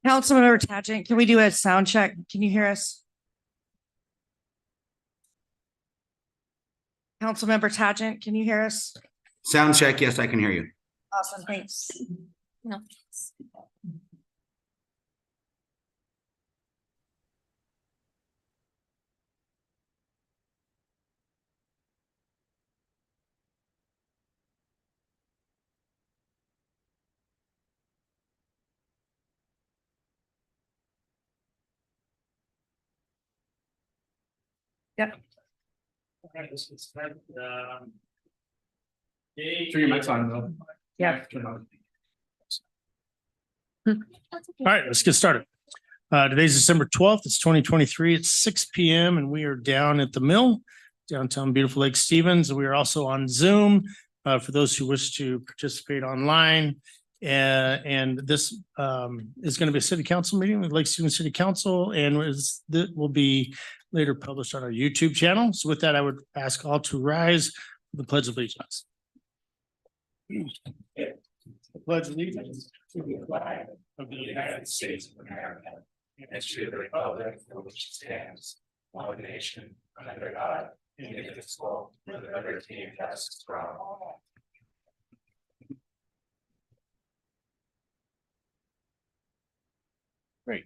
Councilmember Tagent, can we do a sound check? Can you hear us? Councilmember Tagent, can you hear us? Sound check. Yes, I can hear you. Awesome, thanks. No. Yep. Turn your mics on, though. Yeah. All right, let's get started. Today's December 12th. It's 2023. It's 6 p.m. and we are down at the mill, downtown beautiful Lake Stevens. We are also on Zoom for those who wish to participate online. And this is going to be a city council meeting with Lake Stevens City Council, and that will be later published on our YouTube channel. So with that, I would ask all to rise for the Pledge of Allegiance. Pledge allegiance to the flag of the United States of America and to the republic for which it stands, one nation, under God, indivisible, with liberty and justice for all. Great.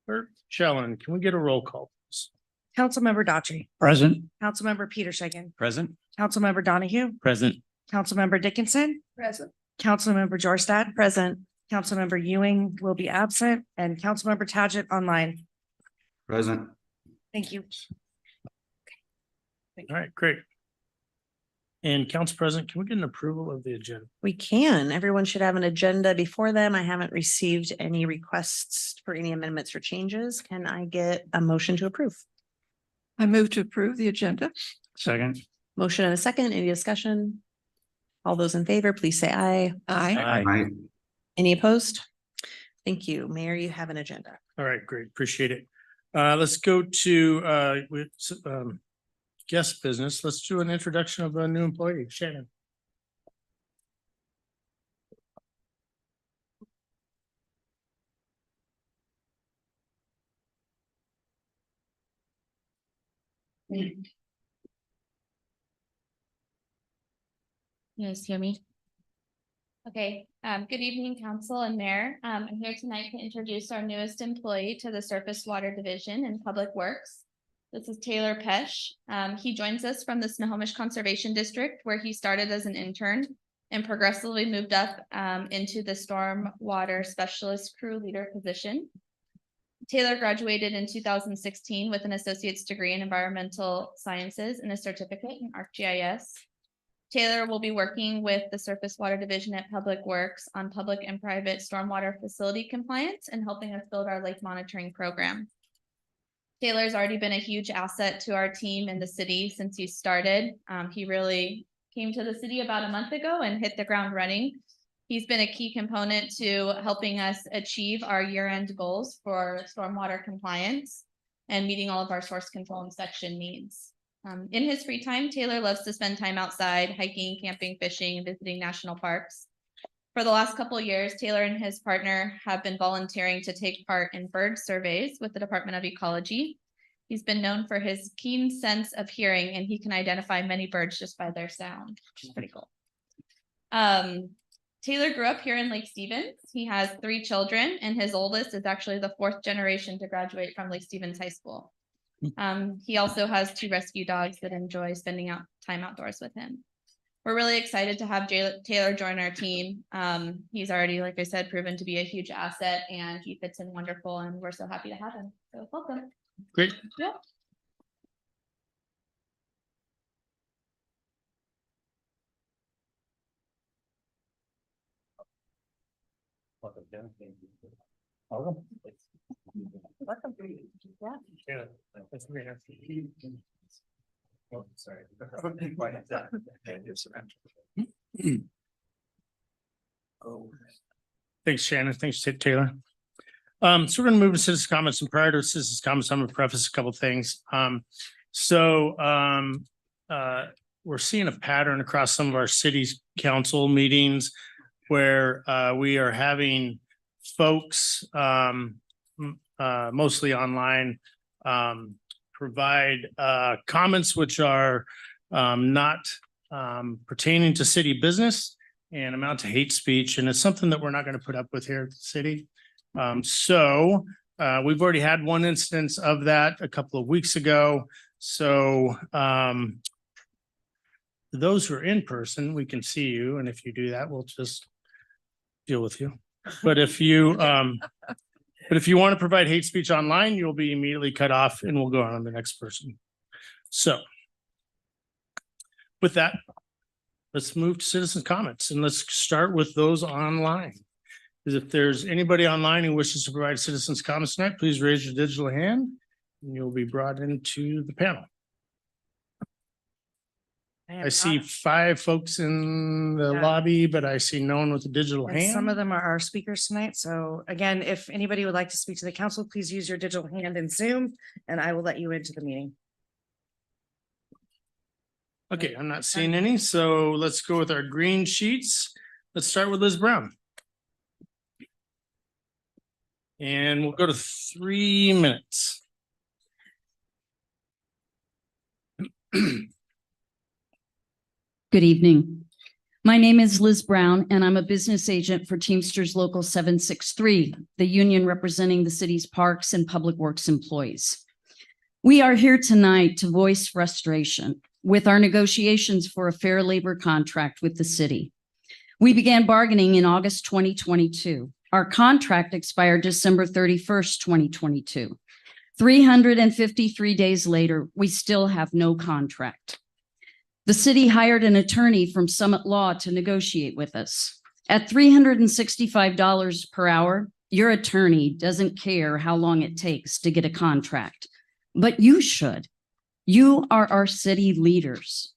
Clerk Shellen, can we get a roll call, please? Councilmember Daughtry, Present. Councilmember Peter Shagan, Present. Councilmember Donahue, Present. Councilmember Dickinson, Present. Councilmember Jorstad, Present. Councilmember Ewing will be absent, and Councilmember Tagent online. Present. Thank you. All right, great. And Council President, can we get an approval of the agenda? We can. Everyone should have an agenda before them. I haven't received any requests for any amendments or changes. Can I get a motion to approve? I move to approve the agenda. Second. Motion and a second. Any discussion? All those in favor, please say aye. Aye. Aye. Any opposed? Thank you. Mayor, you have an agenda. All right, great. Appreciate it. Let's go to guest business. Let's do an introduction of a new employee, Shannon. You guys hear me? Okay, good evening, council and mayor. I'm here tonight to introduce our newest employee to the Surface Water Division in Public Works. This is Taylor Pesh. He joins us from the Snohomish Conservation District, where he started as an intern and progressively moved up into the storm water specialist crew leader position. Taylor graduated in 2016 with an associate's degree in environmental sciences and a certificate in ArcGIS. Taylor will be working with the Surface Water Division at Public Works on public and private stormwater facility compliance and helping us build our lake monitoring program. Taylor's already been a huge asset to our team in the city since he started. He really came to the city about a month ago and hit the ground running. He's been a key component to helping us achieve our year-end goals for stormwater compliance and meeting all of our source control and section needs. In his free time, Taylor loves to spend time outside, hiking, camping, fishing, and visiting national parks. For the last couple of years, Taylor and his partner have been volunteering to take part in bird surveys with the Department of Ecology. He's been known for his keen sense of hearing, and he can identify many birds just by their sound, which is pretty cool. Taylor grew up here in Lake Stevens. He has 3 children, and his oldest is actually the 4th generation to graduate from Lake Stevens High School. He also has 2 rescue dogs that enjoy spending time outdoors with him. We're really excited to have Taylor join our team. He's already, like I said, proven to be a huge asset, and he fits in wonderful, and we're so happy to have him. So welcome. Great. Yeah. Welcome. Welcome. Yeah. That's great. Oh, sorry. Thanks, Shannon. Thanks, Taylor. So we're going to move to citizens comments, and prior to citizens comments, I'm going to preface a couple of things. We're seeing a pattern across some of our city's council meetings where we are having folks, mostly online, provide comments which are not pertaining to city business and amount to hate speech. And it's something that we're not going to put up with here at the city. So we've already had one instance of that a couple of weeks ago. So those who are in person, we can see you. And if you do that, we'll just deal with you. But if you want to provide hate speech online, you'll be immediately cut off and we'll go on to the next person. So with that, let's move to citizen comments and let's start with those online. If there's anybody online who wishes to provide citizens comments tonight, please raise your digital hand and you'll be brought into the panel. I see 5 folks in the Yeah. lobby, but I see no one with a digital And hand. some of them are our speakers tonight. So again, if anybody would like to speak to the council, please use your digital hand in Zoom and I will let you into the meeting. Okay, I'm not seeing any, so let's go with our green sheets. Let's start with Liz Brown. And we'll go to 3 minutes. Good evening. My name is Liz Brown, and I'm a business agent for Teamsters Local 763, the union representing the city's parks and public works employees. We are here tonight to voice frustration with our negotiations for a fair labor contract with the city. We began bargaining in August 2022. Our contract expired December 31st, 2022. 353 days later, we still have no contract. The city hired an attorney from Summit Law to negotiate with us. At $365 per hour, your attorney doesn't care how long it takes to get a contract, but you should. You are our city leaders.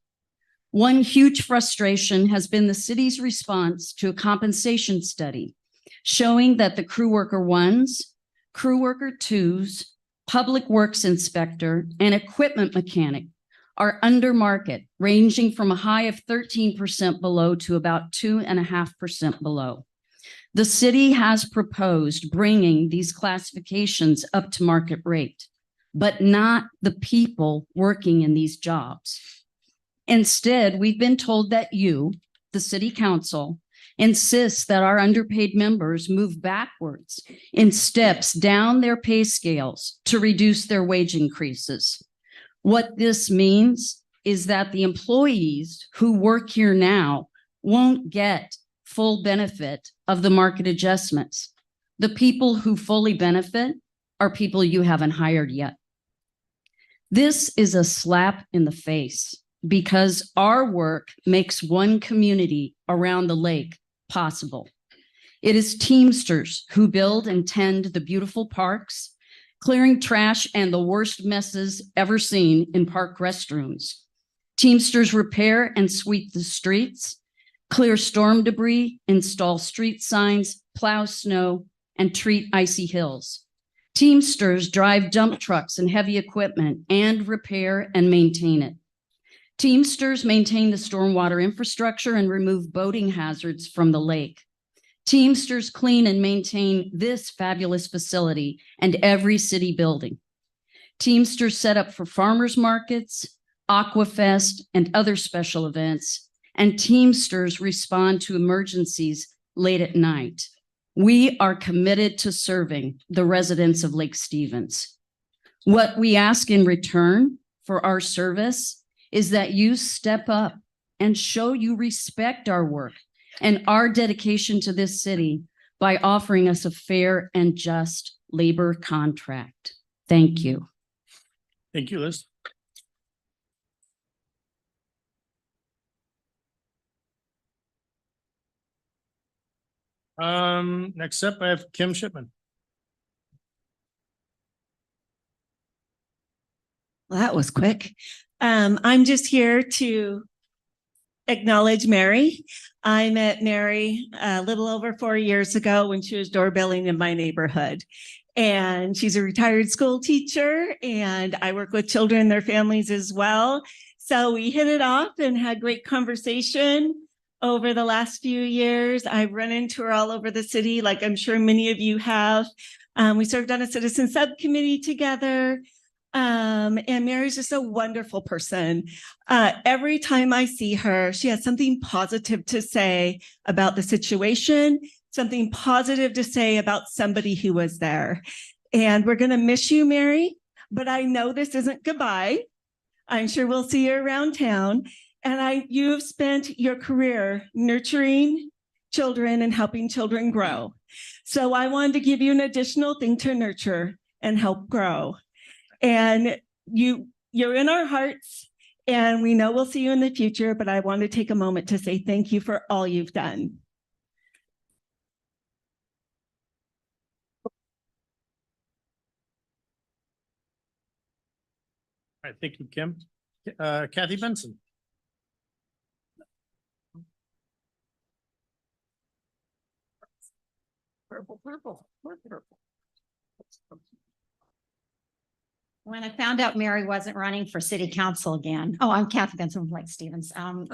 One huge frustration has been the city's response to a compensation study showing that the crew worker 1s, crew worker 2s, public works inspector, and equipment mechanic are under market, ranging from a high of 13% below to about 2.5% below. The city has proposed bringing these classifications up to market rate, but not the people working in these jobs. Instead, we've been told that you, the city council, insists that our underpaid members move backwards in steps down their pay scales to reduce their wage increases. What this means is that the employees who work here now won't get full benefit of the market adjustments. The people who fully benefit are people you haven't hired yet. This is a slap in the face because our work makes one community around the lake possible. It is Teamsters who build and tend the beautiful parks, clearing trash and the worst messes ever seen in park restrooms. Teamsters repair and sweep the streets, clear storm debris, install street signs, plow snow, and treat icy hills. Teamsters drive dump trucks and heavy equipment and repair and maintain it. Teamsters maintain the stormwater infrastructure and remove boating hazards from the lake. Teamsters clean and maintain this fabulous facility and every city building. Teamsters set up for farmers markets, Aquafest, and other special events, and Teamsters respond to emergencies late at night. We are committed to serving the residents of Lake Stevens. What we ask in return for our service is that you step up and show you respect our work and our dedication to this city by offering us a fair and just labor contract. Thank you. Thank you, Liz. Next up, I have Kim Shipman. Well, that was quick. I'm just here to acknowledge Mary. I met Mary a little over 4 years ago when she was doorbelling in my neighborhood. And she's a retired school teacher, and I work with children and their families as well. So we hit it off and had great conversation. over the last few years. I've run into her all over the city, like I'm sure many of you have. We served on a citizen subcommittee together. And Mary's just a wonderful person. Every time I see her, she has something positive to say about the situation, something positive to say about somebody who was there. And we're going to miss you, Mary, but I know this isn't goodbye. I'm sure we'll see you around town. And you've spent your career nurturing children and helping children grow. So I wanted to give you an additional thing to nurture and help grow. And you're in our hearts, and we know we'll see you in the future, but I want to take a moment to say thank you for all you've done. All right, thank you, Kim. Kathy Benson. Purple. When I found out Mary wasn't running for city council again, I'm Kathy Benson from Lake Stevens. And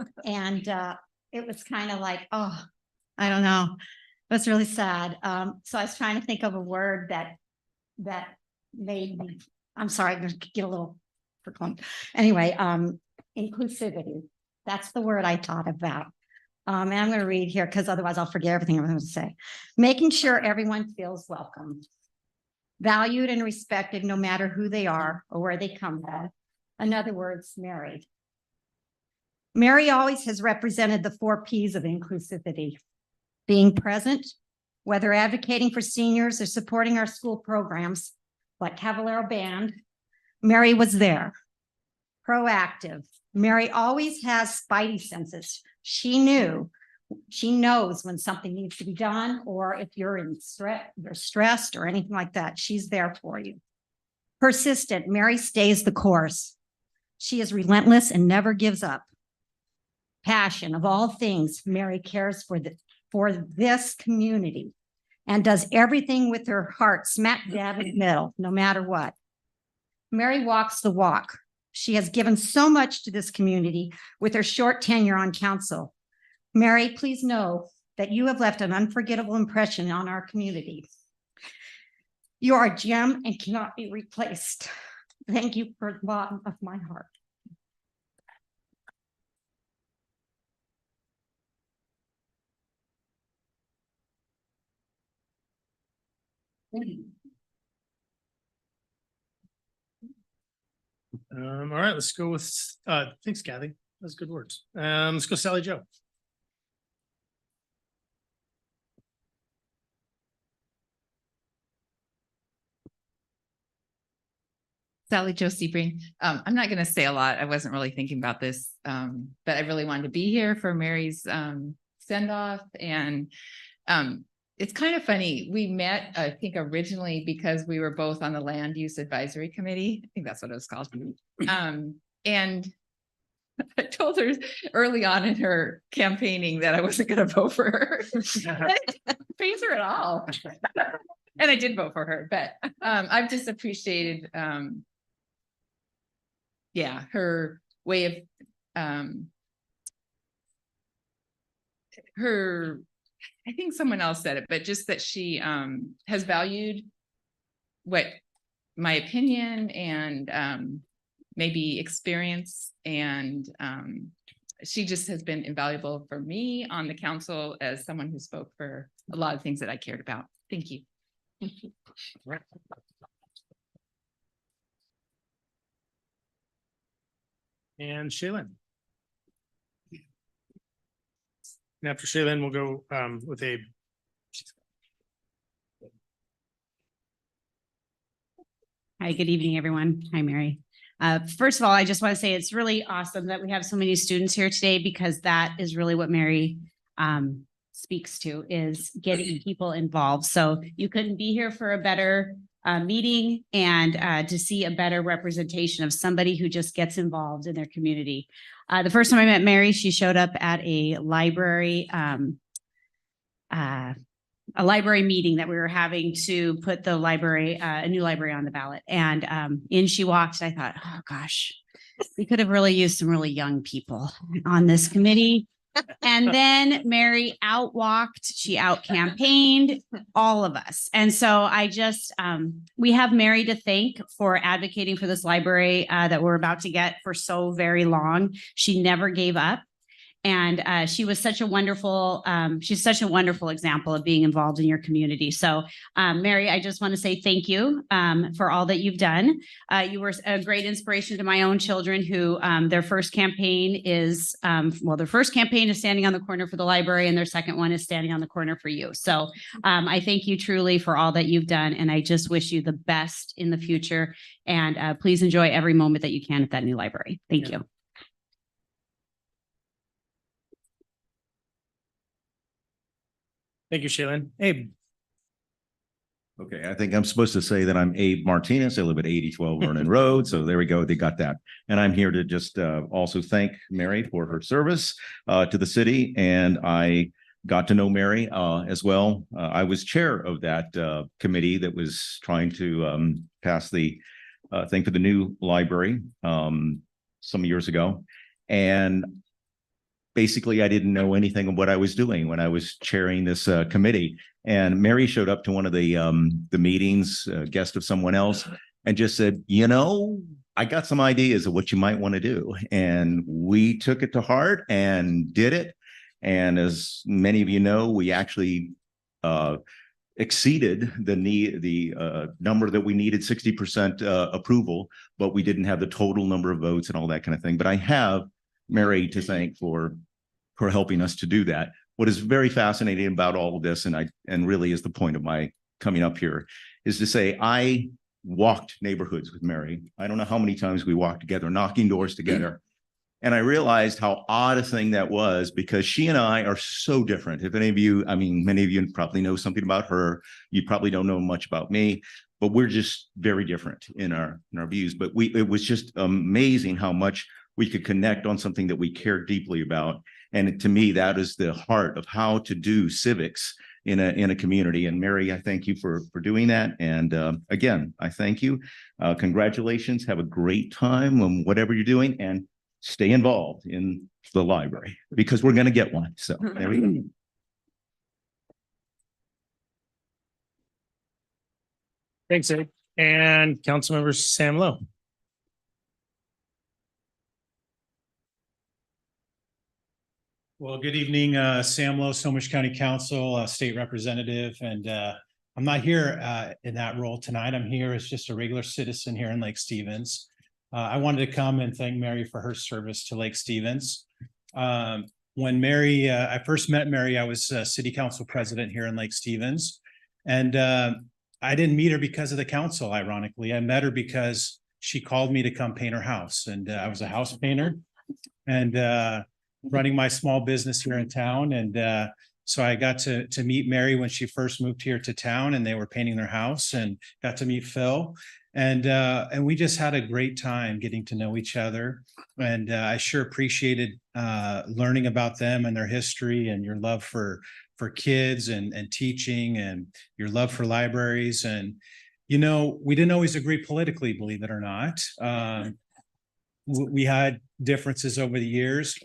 it was kind of like, oh, I don't know. It was really sad. So I was trying to think of a word that made me, I'm sorry, I'm gonna get a little verklempt. Anyway, inclusivity. That's the word I thought about. And I'm going to read here because otherwise I'll forget everything I'm going to say. Making sure everyone feels welcome, valued and respected, no matter who they are or where they come from. In other words, Mary. Mary always has represented the 4 Ps of inclusivity. Being present, whether advocating for seniors or supporting our school programs like Cavallero Band, Mary was there. Proactive. Mary always has spidey senses. She knows when something needs to be done, or if you're stressed or anything like that, she's there for you. Persistent. Mary stays the course. She is relentless and never gives up. Passion. Of all things, Mary cares for this community and does everything with her heart smack dab in the middle, no matter what. Mary walks the walk. She has given so much to this community with her short tenure on council. Mary, please know that you have left an unforgettable impression on our community. You are a gem and cannot be replaced. Thank you from the bottom of my heart. All right, let's go with, thanks, Kathy. That's good words. Let's go Sally Jo. Sally Jo Sebring. I'm not going to say a lot. I wasn't really thinking about this, but I really wanted to be here for Mary's send off. And it's kind of funny. We met, I think, originally because we were both on the Land Use Advisory Committee. I think that's what it was called. And I told her early on in her campaigning that I wasn't going to vote for her. I didn't praise her at all. And I did vote for her, but I've just appreciated her way of I think someone else said it, but just that she has valued what my opinion and maybe experience, and she just has been invaluable for me on the council as someone who spoke for a lot of things that I cared about. Thank you. And Shaylin. And after Shaylin, we'll go with Abe. Hi, good evening, everyone. Hi, Mary. First of all, I just want to say it's really awesome that we have so many students here today, because that is really what Mary speaks to, is getting people involved. So you couldn't be here for a better meeting and to see a better representation of somebody who just gets involved in their community. The first time I met Mary, she showed up at a library meeting that we were having to put the library, a new library on the ballot. And in she walked, and I thought, oh gosh, we could have really used some really young people on this committee. And then Mary outwalked, she out campaigned all of us. And so I just, we have Mary to thank for advocating for this library that we're about to get for so very long. She never gave up. And she was such a wonderful, she's such a wonderful example of being involved in your community. So Mary, I just want to say thank you for all that you've done. You were a great inspiration to my own children who their first campaign is, their first campaign is standing on the corner for the library and their second one is standing on the corner for you. So I thank you truly for all that you've done. And I just wish you the best in the future. And please enjoy every moment that you can at that new library. Thank you. Thank you, Shaylin. Abe. Okay, I think I'm supposed to say that I'm Abe Martinez. I live at 8012 Vernon Road. So there we go. They got that. And I'm here to just also thank Mary for her service to the city. And I got to know Mary as well. I was chair of that committee that was trying to pass the thing for the new library some years ago. And basically, I didn't know anything of what I was doing when I was chairing this committee. And Mary showed up to one of the meetings, guest of someone else, and just said, you know, I got some ideas of what you might want to do. And we took it to heart and did it. And as many of you know, we actually exceeded the number that we needed, 60% approval, but we didn't have the total number of votes and all that kind of thing. But I have Mary to thank for helping us to do that. What is very fascinating about all of this, and really is the point of my coming up here, is to say I walked neighborhoods with Mary. I don't know how many times we walked together, knocking doors together. And I realized how odd a thing that was, because she and I are so different. If any of you, I mean, many of you probably know something about her. You probably don't know much about me, but we're just very different in our views. But it was just amazing how much we could connect on something that we care deeply about. And to me, that is the heart of how to do civics in a community. And Mary, I thank you for doing that. And again, I thank you. Congratulations. Have a great time on whatever you're doing, and stay involved in the library because we're going to get one. So there we go. Thanks, Abe. And Councilmember Sam Lowe. Well, good evening, Sam Lowe, Snohomish County Council, State Representative, and I'm not here in that role tonight. I'm here as just a regular citizen here in Lake Stevens. I wanted to come and thank Mary for her service to Lake Stevens. When I first met Mary, I was City Council President here in Lake Stevens, and I didn't meet her because of the council, ironically. I met her because she called me to come paint her house, and I was a house painter, and running my small business here in town. And so I got to meet Mary when she first moved here to town, and they were painting their house, and got to meet Phil. And we just had a great time getting to know each other. And I sure appreciated learning about them and their history, and your love for kids and teaching, and your love for libraries. And, you know, we didn't always agree politically, believe it or not. We had differences over the years.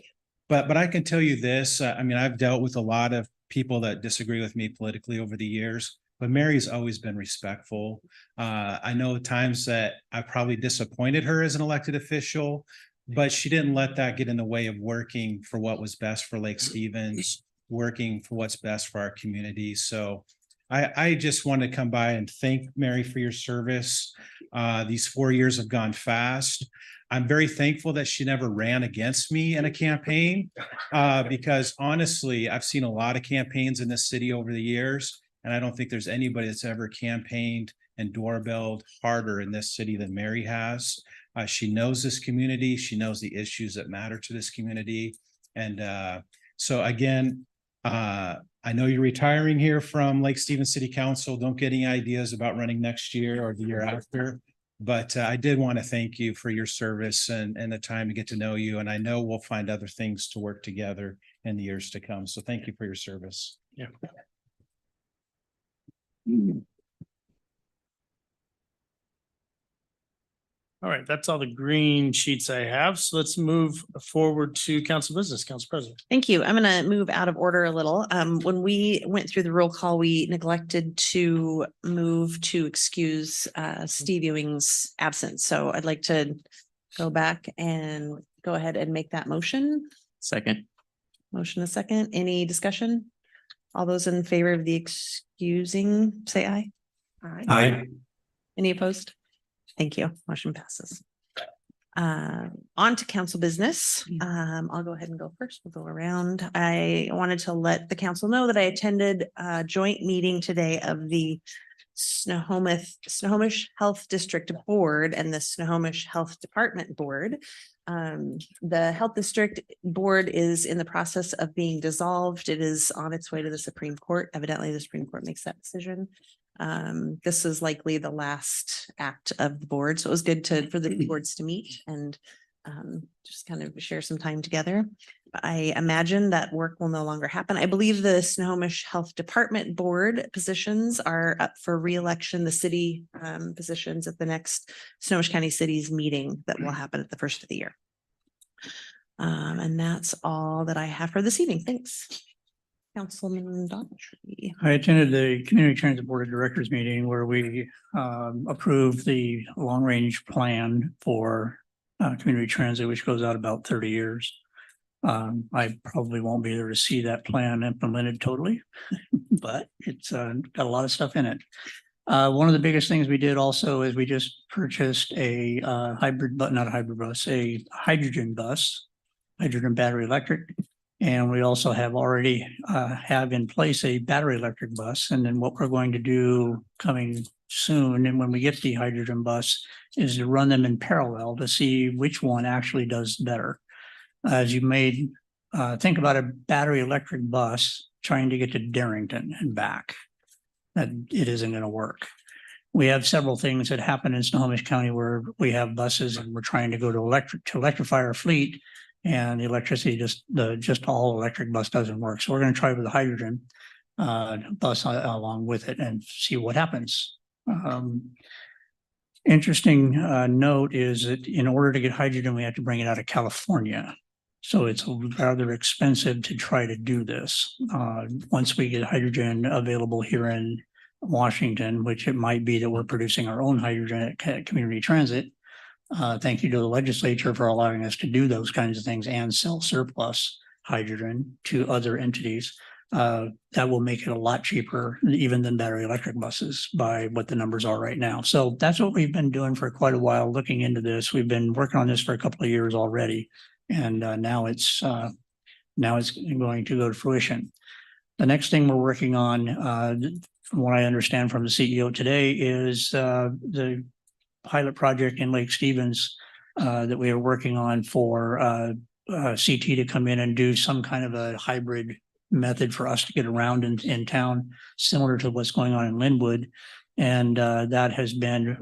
But I can tell you this, I mean, I've dealt with a lot of people that disagree with me politically over the years, but Mary's always been respectful. I know times that I probably disappointed her as an elected official, but she didn't let that get in the way of working for what was best for Lake Stevens, working for what's best for our community. So I just want to come by and thank Mary for your service. These 4 years have gone fast. I'm very thankful that she never ran against me in a campaign, because honestly, I've seen a lot of campaigns in this city over the years, and I don't think there's anybody that's ever campaigned and doorbelled harder in this city than Mary has. She knows this community. She knows the issues that matter to this community. And so again, I know you're retiring here from Lake Stevens City Council. Don't get any ideas about running next year or the year after. But I did want to thank you for your service and the time to get to know you. And I know we'll find other things to work together in the years to come. So thank you for your service. Yeah. All right, that's all the green sheets I have. So let's move forward to council business, Council President. Thank you. I'm going to move out of order a little. When we went through the roll call, we neglected to move to excuse Steve Ewing's absence. So I'd like to go back and go ahead and make that motion. Second. Motion a second. Any discussion? All those in favor of the excusing, say aye. Aye. Any opposed? Thank you. Motion passes. On to council business. I'll go ahead and go first. We'll go around. I wanted to let the council know that I attended a joint meeting today of the Snohomish Health District Board and the Snohomish Health Department Board. The Health District Board is in the process of being dissolved. It is on its way to the Supreme Court. Evidently, the Supreme Court makes that decision. This is likely the last act of the board, so it was good for the boards to meet and just kind of share some time together. I imagine that work will no longer happen. I believe the Snohomish Health Department Board positions are up for re-election, the city positions at the next Snohomish County Cities meeting that will happen at the first of the year. And that's all that I have for this evening. Thanks. Councilman Daughtry. I attended the Community Transit Board of Directors meeting where we approved the long-range plan for community transit, which goes out about 30 years. I probably won't be there to see that plan implemented totally, but it's got a lot of stuff in it. One of the biggest things we did also is we just purchased a hybrid, but not a hybrid bus, a hydrogen bus, hydrogen battery electric. And we also have already have in place a battery electric bus. And then what we're going to do coming soon, and when we get the hydrogen bus, is to run them in parallel to see which one actually does better. As you may think about a battery electric bus trying to get to Darrington and back, that it isn't going to work. We have several things that happen in Snohomish County where we have buses and we're trying to go to electrify our fleet. And the electricity, just all electric bus doesn't work. So we're going to try with the hydrogen bus along with it and see what happens. Interesting note is that in order to get hydrogen, we have to bring it out of California. So it's rather expensive to try to do this. Once we get hydrogen available here in Washington, which it might be that we're producing our own hydrogen at Community Transit. Thank you to the legislature for allowing us to do those kinds of things and sell surplus hydrogen to other entities. That will make it a lot cheaper even than battery electric buses by what the numbers are right now. So that's what we've been doing for quite a while, looking into this. We've been working on this for a couple of years already. And now it's going to go to fruition. The next thing we're working on, from what I understand from the CEO today, is the pilot project in Lake Stevens that we are working on for CT to come in and do some kind of a hybrid method for us to get around in town, similar to what's going on in Linwood. And that has been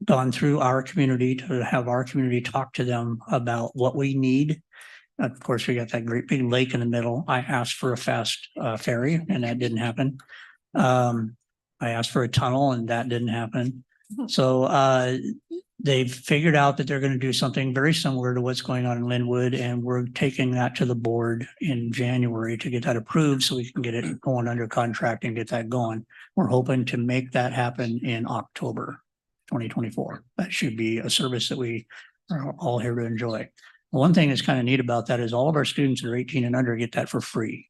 gone through our community to have our community talk to them about what we need. Of course, we got that great big lake in the middle. I asked for a fast ferry and that didn't happen. I asked for a tunnel and that didn't happen. So they've figured out that they're going to do something very similar to what's going on in Linwood. And we're taking that to the board in January to get that approved so we can get it going under contract and get that going. We're hoping to make that happen in October 2024. That should be a service that we are all here to enjoy. One thing that's kind of neat about that is all of our students that are 18 and under get that for free.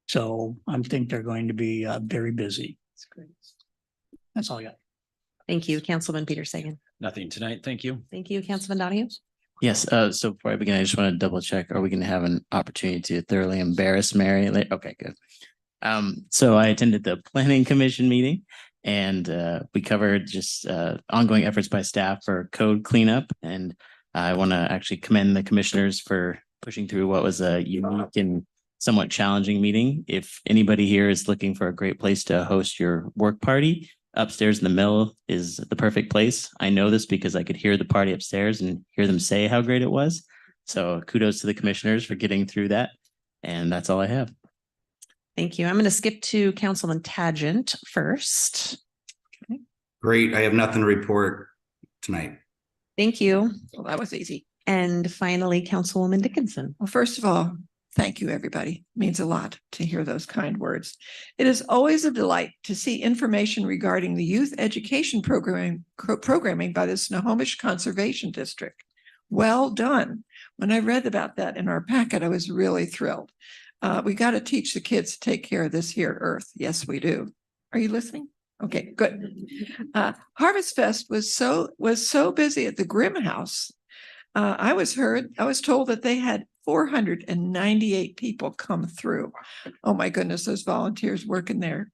So I think they're going to be very busy. That's great. That's all I got. Thank you, Councilman Peter Sagan. Nothing tonight. Thank you. Thank you, Councilman Donahue. Yes. So before I begin, I just want to double check. Are we going to have an opportunity to thoroughly embarrass Mary? Okay, good. So I attended the Planning Commission meeting and we covered just ongoing efforts by staff for code cleanup. And I want to actually commend the commissioners for pushing through what was a unique and somewhat challenging meeting. If anybody here is looking for a great place to host your work party, upstairs in the mill is the perfect place. I know this because I could hear the party upstairs and hear them say how great it was. So kudos to the commissioners for getting through that. And that's all I have. Thank you. I'm going to skip to Councilman Tangent first. Great. I have nothing to report. tonight. Thank you. Well, that was easy. And finally, Councilwoman Dickinson. Well, first of all, thank you, everybody. Means a lot to hear those kind words. It is always a delight to see information regarding the youth education programming by the Snohomish Conservation District. Well done. When I read about that in our packet, I was really thrilled. We got to teach the kids to take care of this here Earth. Yes, we do. Are you listening? Okay, good. Harvest Fest was so busy at the Grimm House. I was told that they had 498 people come through. Oh my goodness, those volunteers working there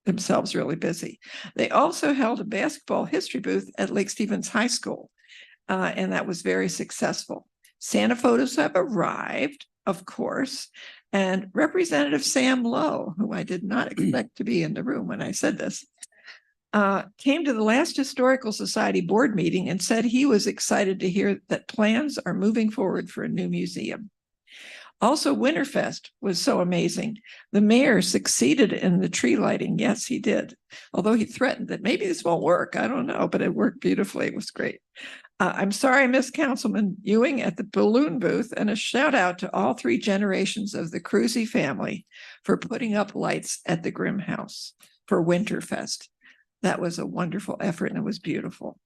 themselves really busy. They also held a basketball history booth at Lake Stevens High School, and that was very successful. Santa photos have arrived, of course, and Representative Sam Lowe, who I did not expect to be in the room when I said this, came to the last Historical Society board meeting and said he was excited to hear that plans are moving forward for a new museum. Also, Winterfest was so amazing. The mayor succeeded in the tree lighting. Yes, he did. Although he threatened that maybe this won't work. I don't know, but it worked beautifully. It was great. I'm sorry I missed Councilman Ewing at the balloon booth, and a shout out to all 3 generations of the Cruzy family for putting up lights at the Grimm House for Winterfest. That was a wonderful effort and it was beautiful.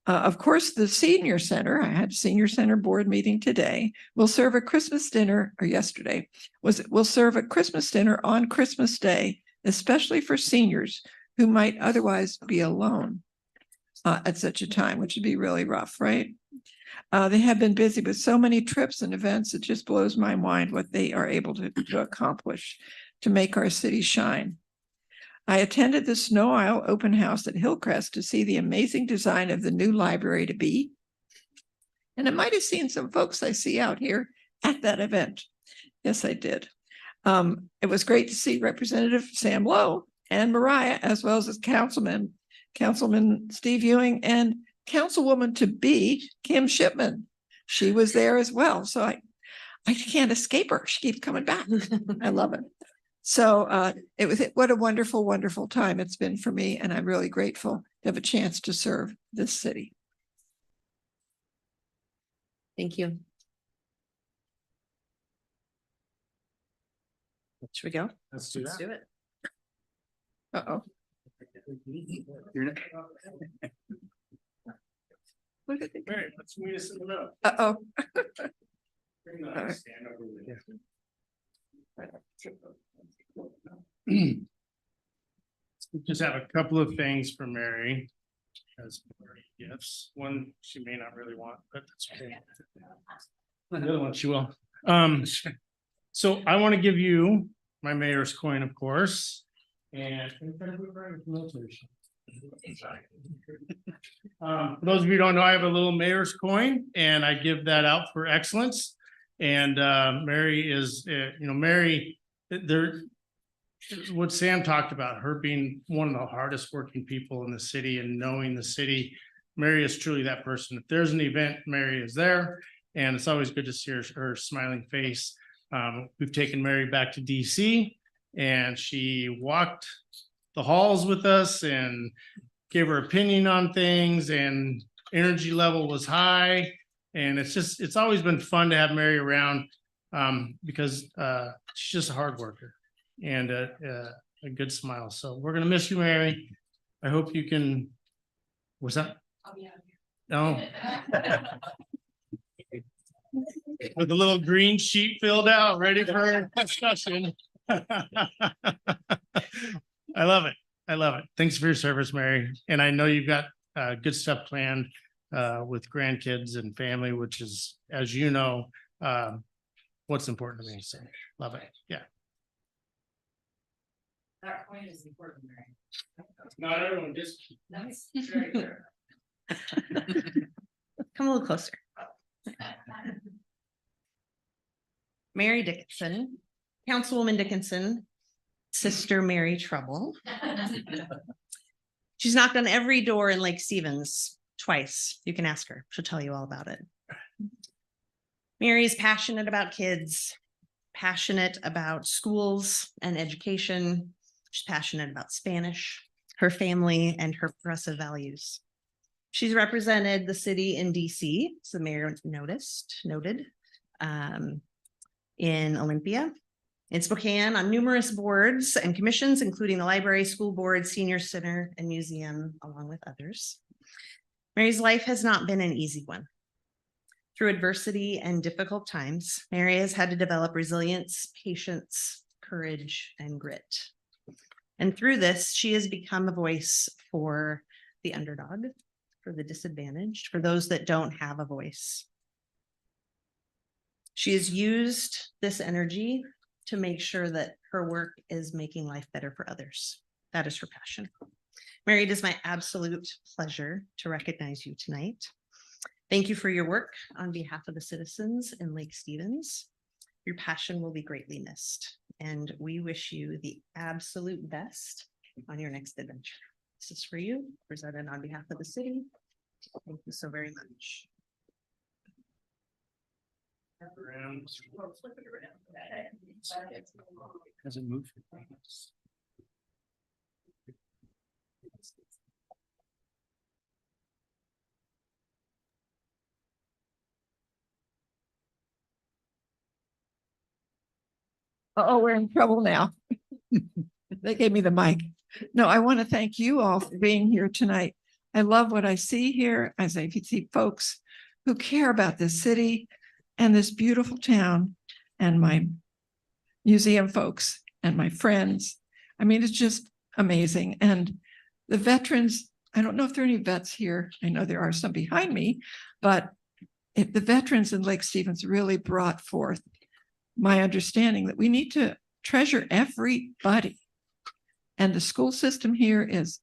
Of course, the senior center, I had senior center board meeting today, will serve a Christmas dinner, or yesterday, will serve a Christmas dinner on Christmas Day, especially for seniors who might otherwise be alone at such a time, which would be really rough, right? They have been busy with so many trips and events. It just blows my mind what they are able to accomplish to make our city shine. I attended the Snow Isle open house at Hillcrest to see the amazing design of the new library to be. And I might have seen some folks I see out here at that event. Yes, I did. It was great to see Representative Sam Lowe and Mariah, as well as Councilman Steve Ewing and Councilwoman to be Kim Shipman. She was there as well. So I can't escape her. She keeps coming back. I love it. So what a wonderful, wonderful time it's been for me. And I'm really grateful to have a chance to serve this city. Thank you. Should we go? Let's do that. Do it. Uh-oh. You're not- Look at the. Mary, let's meet us in the middle. Uh-oh. Bring the All right. stand over there. Just have a couple of things for Mary as gifts. One she may not really want, but that's okay. The other one she will. So I want to give you my mayor's coin, of course, and for those of you who don't know, I have a little mayor's coin, and I give that out for excellence. And Mary is, Mary, there. What Sam talked about, her being one of the hardest working people in the city and knowing the city. Mary is truly that person. If there's an event, Mary is there, and it's always good to see her smiling face. We've taken Mary back to DC, and she walked the halls with us and gave her opinion on things, and energy level was high. And it's always been fun to have Mary around because she's just a hard worker and a good smile. So we're gonna miss you, Mary. I hope you can. What's that? No. With a little green sheet filled out, ready for discussion. I love it. I love it. Thanks for your service, Mary. And I know you've got good stuff planned with grandkids and family, which is, as you know, what's important to me. So love it. Yeah. That point is important, Mary. Not everyone just. Come a little closer. Mary Dickinson, Councilwoman Dickinson, Sister Mary Trouble. She's knocked on every door in Lake Stevens twice. You can ask her. She'll tell you all about it. Mary is passionate about kids, passionate about schools and education. She's passionate about Spanish, her family, and her progressive values. She's represented the city in DC, as the mayor noted, in Olympia, in Spokane, on numerous boards and commissions, including the library, school board, senior center, and museum, along with others. Mary's life has not been an easy one. Through adversity and difficult times, Mary has had to develop resilience, patience, courage, and grit. And through this, she has become a voice for the underdog, for the disadvantaged, for those that don't have a voice. She has used this energy to make sure that her work is making life better for others. That is her passion. Mary, it is my absolute pleasure to recognize you tonight. Thank you for your work on behalf of the citizens in Lake Stevens. Your passion will be greatly missed, and we wish you the absolute best on your next adventure. This is for you, presented on behalf of the city. Thank you so very much. Doesn't move. Oh, we're in trouble now. They gave me the mic. No, I want to thank you all for being here tonight. I love what I see here, as I see folks who care about this city and this beautiful town, and my museum folks and my friends. I mean, it's just amazing. And the veterans, I don't know if there are any vets here. I know there are some behind me, but the veterans in Lake Stevens really brought forth my understanding that we need to treasure everybody. And the school system here is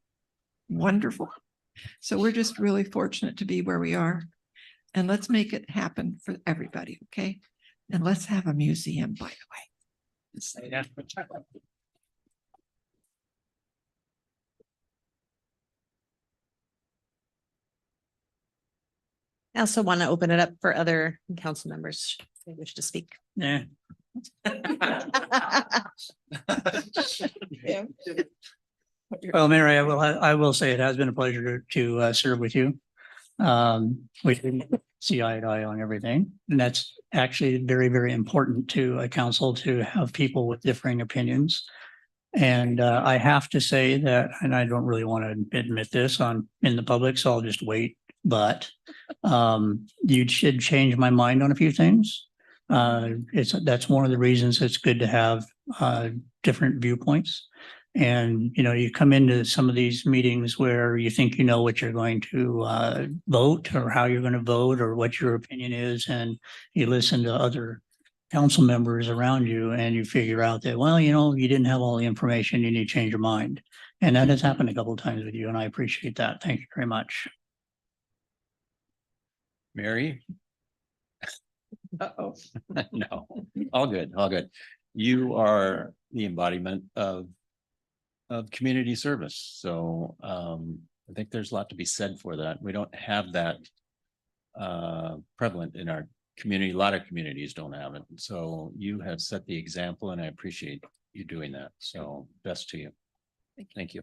wonderful. So we're just really fortunate to be where we are. And let's make it happen for everybody, okay? And let's have a museum, by the way. I also want to open it up for other council members who wish to speak. Yeah. Well, Mary, I will say it has been a pleasure to serve with you. We didn't see eye to eye on everything, and that's actually very, very important to a council, to have people with differing opinions. And I have to say that, and I don't really want to admit this in the public, so I'll just wait. But you should change my mind on a few things. That's one of the reasons it's good to have different viewpoints. And, you know, you come into some of these meetings where you think you know what you're going to vote, or how you're going to vote, or what your opinion is. And you listen to other council members around you and you figure out that, well, you know, you didn't have all the information, you need to change your mind. And that has happened a couple of times with you, and I appreciate that. Thank you very much. Mary? Uh-oh. No, all good, all good. You are the embodiment of community service. So I think there's a lot to be said for that. We don't have that prevalent in our community. A lot of communities don't have it. So you have set the example, and I appreciate you doing that. So best to you. Thank you.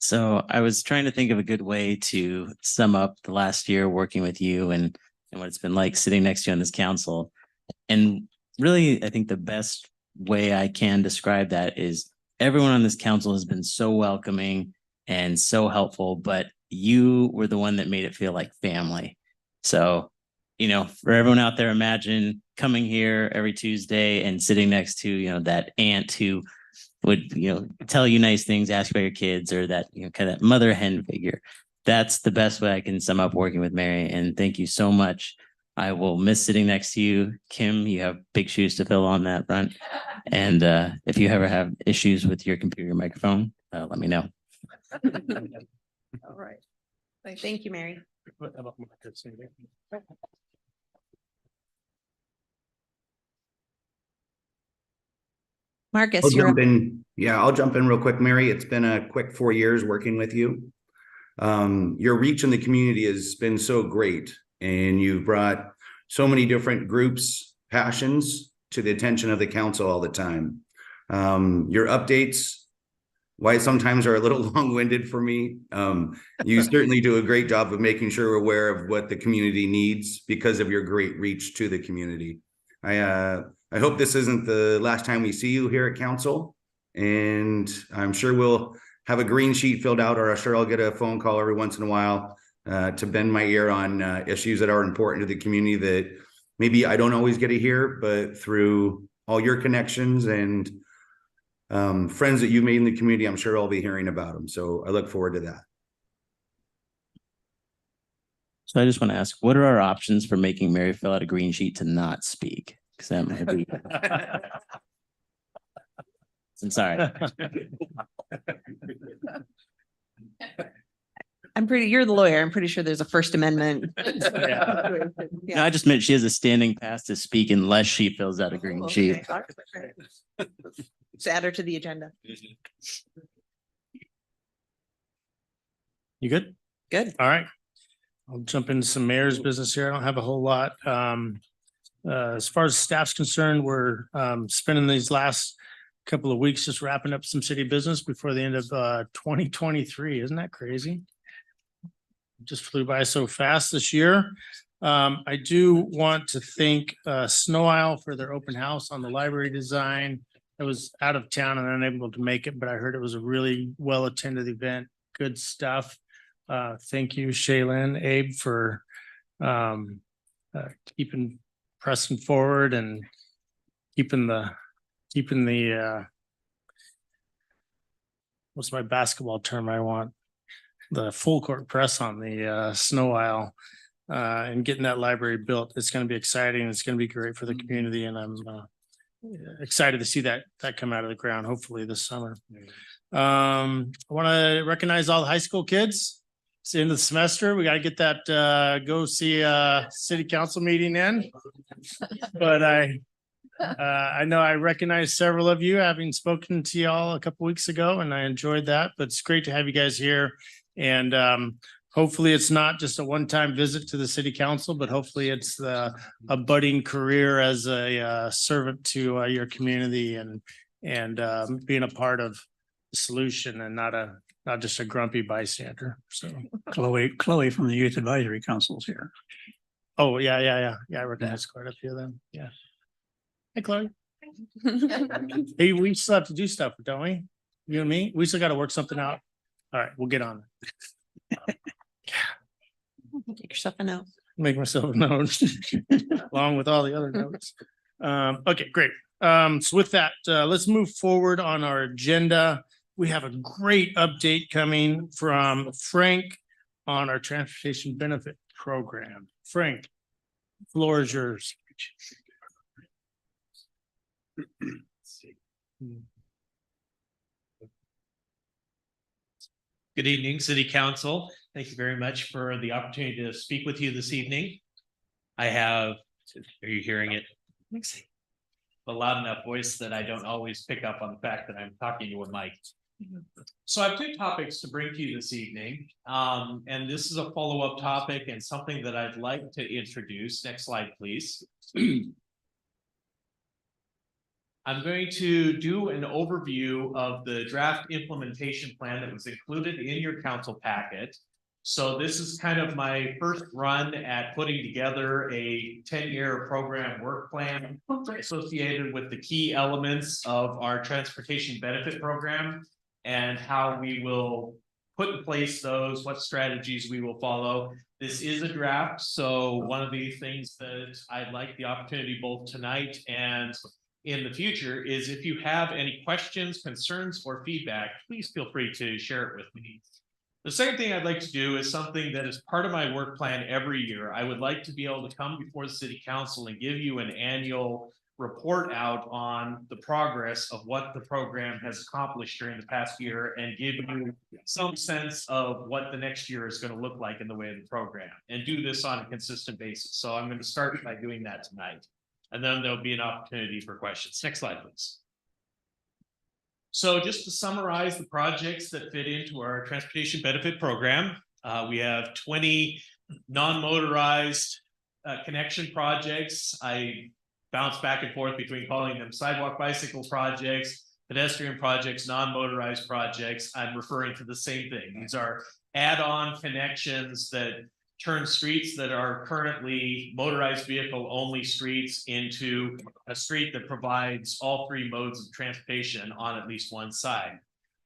So I was trying to think of a good way to sum up the last year working with you and what it's been like sitting next to you on this council. And really, I think the best way I can describe that is everyone on this council has been so welcoming and so helpful, but you were the one that made it feel like family. So, you know, for everyone out there, imagine coming here every Tuesday and sitting next to, you know, that aunt who would, you know, tell you nice things, ask about your kids, or that, you know, kind of mother hen figure. That's the best way I can sum up working with Mary. And thank you so much. I will miss sitting next to you. Kim, you have big shoes to fill on that front. And if you ever have issues with your computer microphone, let me know. All right. Thank you, Mary. Marcus, I'll you're jump up. in. Yeah, I'll jump in real quick, Mary. It's been a quick 4 years working with you. Your reach in the community has been so great, and you've brought so many different groups, passions to the attention of the council all the time. Your updates why sometimes are a little long-winded for me. You certainly do a great job of making sure we're aware of what the community needs because of your great reach to the community. I hope this isn't the last time we see you here at council, and I'm sure we'll have a green sheet filled out, or I'm sure I'll get a phone call every once in a while to bend my ear on issues that are important to the community that maybe I don't always get to hear, but through all your connections and friends that you made in the community, I'm sure I'll be hearing about them. So I look forward to that. So I just want to ask, what are our options for making Mary fill out a green sheet to not speak? Because that might be. I'm sorry. You're the lawyer. I'm pretty sure there's a First Amendment. No, I just meant she has a standing pass to speak unless she fills out a green sheet. Just add her to the agenda. You good? Good. All right. I'll jump into some mayor's business here. I don't have a whole lot. As far as staff's concerned, we're spending these last couple of weeks just wrapping up some city business before the end of 2023. Isn't that crazy? Just flew by so fast this year. I do want to thank Snow Isle for their open house on the library design. I was out of town and unable to make it, but I heard it was a really well-attended event. Good stuff. Thank you, Shaylin, Abe, for keeping pressing forward and keeping the what's my basketball term I want? The full court press on the Snow Isle and getting that library built. It's going to be exciting. It's going to be great for the community, and I'm excited to see that come out of the ground, hopefully this summer. I want to recognize all the high school kids. It's the end of the semester. We got to get that go see a city council meeting in. But I know I recognize several of you, having spoken to y'all a couple weeks ago, and I enjoyed that. But it's great to have you guys here. And hopefully it's not just a one-time visit to the city council, but hopefully it's a budding career as a servant to your community and being a part of the solution and not just a grumpy bystander. So Chloe from the Youth Advisory Council's here. Oh, yeah. I recognize quite a few of them. Yeah. Hey, Chloe. Hey, we still have to do stuff, don't we? You and me? We still got to work something out. All right, we'll get on it. Take yourself a note. Make myself a note along with all the other notes. Okay, great. So with that, let's move forward on our agenda. We have a great update coming from Frank on our transportation benefit program. Frank, floor is yours. Good evening, City Council. Thank you very much for the opportunity to speak with you this evening. Are you hearing it? A loud enough voice that I don't always pick up on the fact that I'm talking to a mic. So I have two topics to bring to you this evening. And this is a follow-up topic and something that I'd like to introduce. Next slide, please. I'm going to do an overview of the draft implementation plan that was included in your council packet. So this is kind of my first run at putting together a 10-year program work plan associated with the key elements of our transportation benefit program and how we will put in place those, what strategies we will follow. This is a draft, so one of the things that I'd like the opportunity both tonight and in the future is if you have any questions, concerns, or feedback, please feel free to share it with me. The second thing I'd like to do is something that is part of my work plan every year. I would like to be able to come before the city council and give you an annual report out on the progress of what the program has accomplished during the past year and give you some sense of what the next year is going to look like in the way of the program and do this on a consistent basis. So I'm going to start by doing that tonight. And then there'll be an opportunity for questions. Next slide, please. So just to summarize the projects that fit into our transportation benefit program, we have 20 non-motorized connection projects. I bounce back and forth between calling them sidewalk bicycle projects, pedestrian projects, non-motorized projects, I'm referring to the same thing. These are add-on connections that turn streets that are currently motorized vehicle only streets into a street that provides all three modes of transportation on at least one side.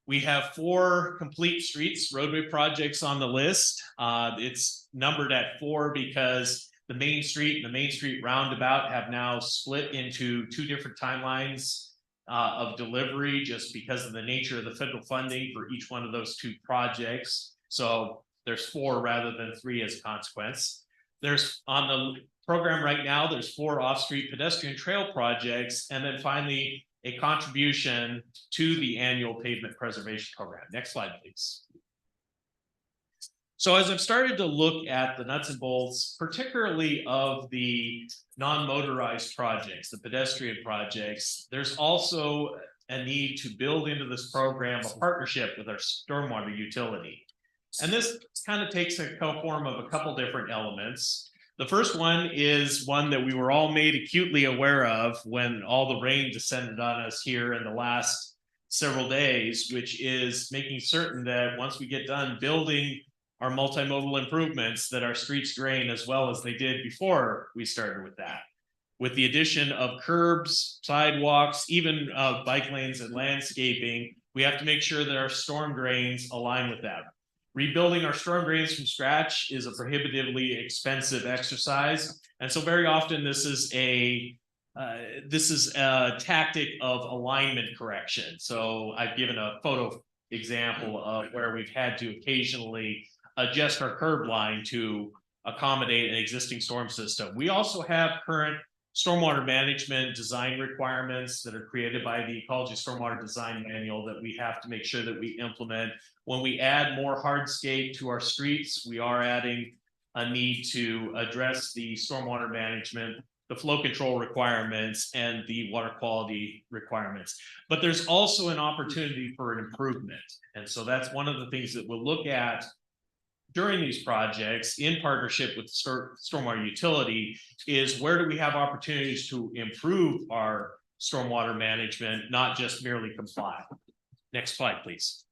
We have 4 complete streets roadway projects on the list. It's numbered at 4 because the main street and the Main Street roundabout have now split into 2 different timelines of delivery, just because of the nature of the federal funding for each one of those 2 projects. So there's 4 rather than 3 as a consequence. There's on the program right now, there's 4 off-street pedestrian trail projects, and then finally a contribution to the annual pavement preservation program. Next slide, please. So as I've started to look at the nuts and bolts, particularly of the non-motorized projects, the pedestrian projects, there's also a need to build into this program a partnership with our stormwater utility. And this kind of takes a form of a couple different elements. The first one is one that we were all made acutely aware of when all the rain descended on us here in the last several days, which is making certain that once we get done building our multimodal improvements, that our streets drain as well as they did before we started with that. With the addition of curbs, sidewalks, even bike lanes and landscaping, we have to make sure that our storm drains align with that. Rebuilding our storm drains from scratch is a prohibitively expensive exercise. And so very often this is a tactic of alignment correction. So I've given a photo example of where we've had to occasionally adjust our curb line to accommodate an existing storm system. We also have current stormwater management design requirements that are created by the Ecology Stormwater Design Manual that we have to make sure that we implement. When we add more hardscape to our streets, we are adding a need to address the stormwater management, the flow control requirements, and the water quality requirements. But there's also an opportunity for an improvement. And so that's one of the things that we'll look at during these projects in partnership with the stormwater utility is where do we have opportunities to improve our stormwater management, not just merely comply. Next slide, please.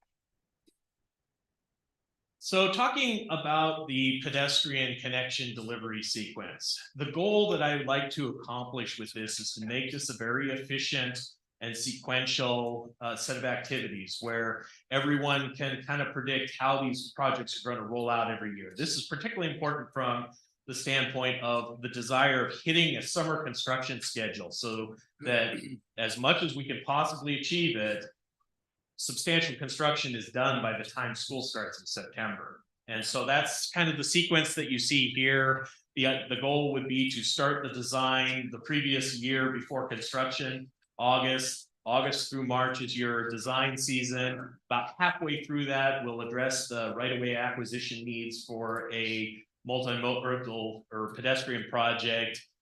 So talking about the pedestrian connection delivery sequence, the goal that I would like to accomplish with this is to make this a very efficient and sequential set of activities where everyone can kind of predict how these projects are going to roll out every year. This is particularly important from the standpoint of the desire of hitting a summer construction schedule so that as much as we can possibly achieve it, substantial construction is done by the time school starts in September. And so that's kind of the sequence that you see here. The goal would be to start the design the previous year before construction. August through March is your design season. About halfway through that, we'll address the right-of-way acquisition needs for a multimodal or pedestrian project.